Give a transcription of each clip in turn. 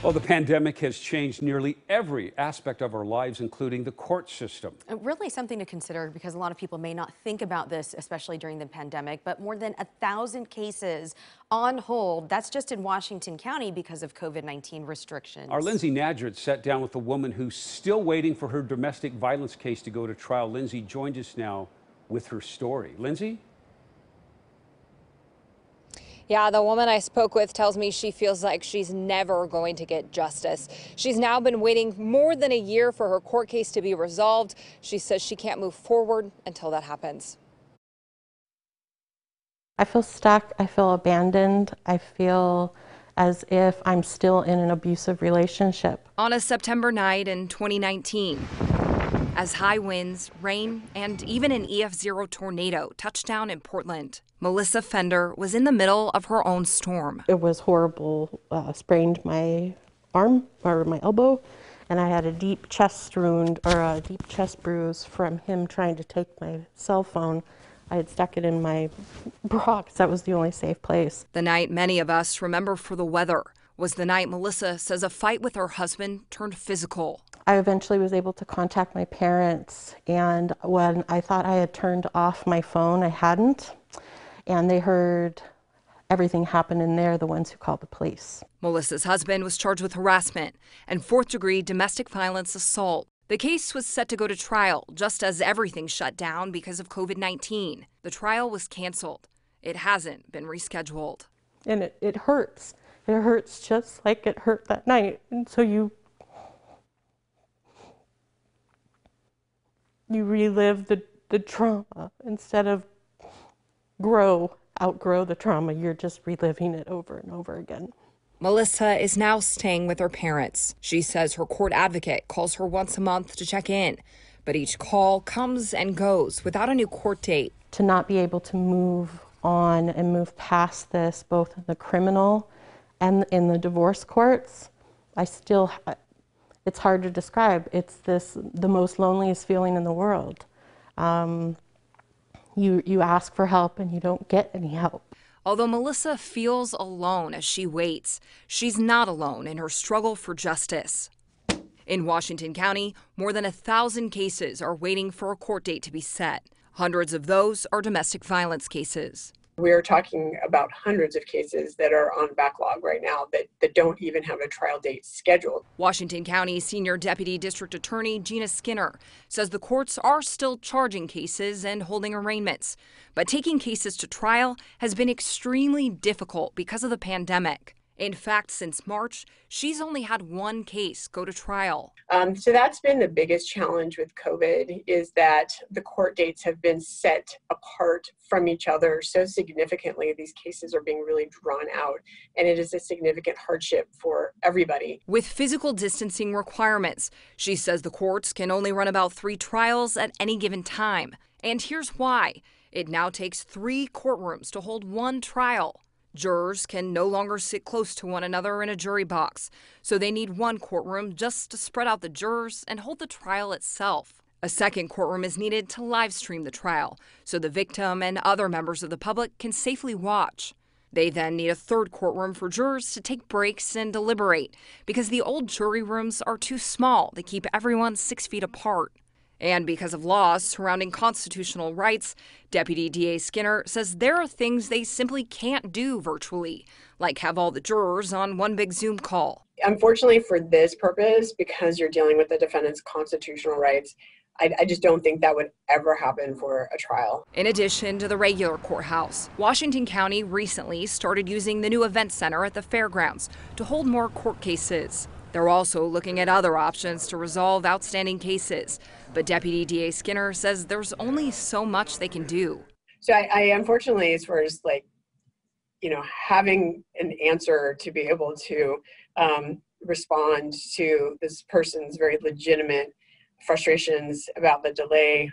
Well, the pandemic has changed nearly every aspect of our lives, including the court system. Really something to consider because a lot of people may not think about this, especially during the pandemic, but more than 1,000 cases on hold. That's just in Washington County because of COVID-19 restrictions. Our Lindsay Nadrit sat down with a woman who's still waiting for her domestic violence case to go to trial. Lindsay joins us now with her story. Lindsay? Yeah, the woman I spoke with tells me she feels like she's never going to get justice. She's now been waiting more than a year for her court case to be resolved. She says she can't move forward until that happens. I feel stuck. I feel abandoned. I feel as if I'm still in an abusive relationship. On a September night in 2019, as high winds, rain, and even an EF0 tornado touched down in Portland, Melissa Fender was in the middle of her own storm. It was horrible. Sprained my arm or my elbow, and I had a deep chest wound or a deep chest bruise from him trying to take my cell phone. I had stuck it in my bra because that was the only safe place. The night many of us remember for the weather was the night Melissa says a fight with her husband turned physical. I eventually was able to contact my parents, and when I thought I had turned off my phone, I hadn't. And they heard everything happen, and they're the ones who called the police. Melissa's husband was charged with harassment and fourth-degree domestic violence assault. The case was set to go to trial just as everything shut down because of COVID-19. The trial was canceled. It hasn't been rescheduled. And it hurts. It hurts just like it hurt that night. And so you relive the trauma instead of outgrow the trauma. You're just reliving it over and over again. Melissa is now staying with her parents. She says her court advocate calls her once a month to check in, but each call comes and goes without a new court date. To not be able to move on and move past this, both in the criminal and in the divorce courts, it's hard to describe. It's the most loneliest feeling in the world. You ask for help and you don't get any help. Although Melissa feels alone as she waits, she's not alone in her struggle for justice. In Washington County, more than 1,000 cases are waiting for a court date to be set. Hundreds of those are domestic violence cases. We're talking about hundreds of cases that are on backlog right now that don't even have a trial date scheduled. Washington County Senior Deputy District Attorney Gina Skinner says the courts are still charging cases and holding arraignments, but taking cases to trial has been extremely difficult because of the pandemic. In fact, since March, she's only had one case go to trial. So that's been the biggest challenge with COVID, is that the court dates have been set apart from each other so significantly. These cases are being really drawn out, and it is a significant hardship for everybody. With physical distancing requirements, she says the courts can only run about 3 trials at any given time. And here's why. It now takes 3 courtrooms to hold 1 trial. Jurors can no longer sit close to one another in a jury box, so they need 1 courtroom just to spread out the jurors and hold the trial itself. A second courtroom is needed to live stream the trial, so the victim and other members of the public can safely watch. They then need a 3rd courtroom for jurors to take breaks and deliberate, because the old jury rooms are too small to keep everyone 6 feet apart. And because of laws surrounding constitutional rights, Deputy DA Skinner says there are things they simply can't do virtually, like have all the jurors on one big Zoom call. Unfortunately for this purpose, because you're dealing with the defendant's constitutional rights, I just don't think that would ever happen for a trial. In addition to the regular courthouse, Washington County recently started using the new event center at the fairgrounds to hold more court cases. They're also looking at other options to resolve outstanding cases. But Deputy DA Skinner says there's only so much they can do. So I unfortunately, as far as having an answer to be able to respond to this person's very legitimate frustrations about the delay,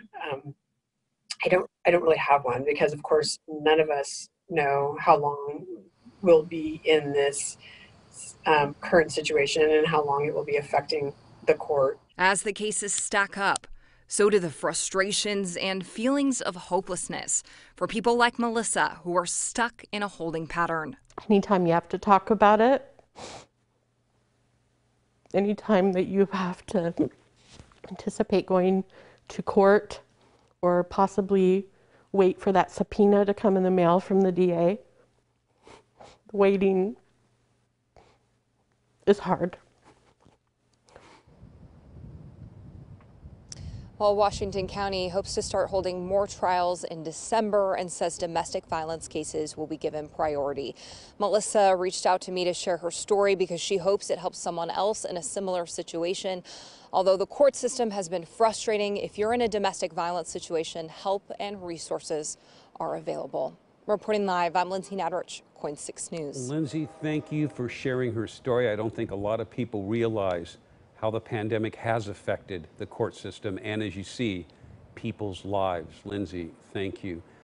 I don't really have one, because of course none of us know how long we'll be in this current situation and how long it will be affecting the court. As the cases stack up, so do the frustrations and feelings of hopelessness for people like Melissa, who are stuck in a holding pattern. Anytime you have to talk about it, anytime that you have to anticipate going to court or possibly wait for that subpoena to come in the mail from the DA, waiting is hard. Well, Washington County hopes to start holding more trials in December and says domestic violence cases will be given priority. Melissa reached out to me to share her story because she hopes it helps someone else in a similar situation. Although the court system has been frustrating, if you're in a domestic violence situation, help and resources are available. Reporting live, I'm Lindsay Nadrich, KOIN 6 News. Lindsay, thank you for sharing her story. I don't think a lot of people realize how the pandemic has affected the court system and, as you see, people's lives. Lindsay, thank you.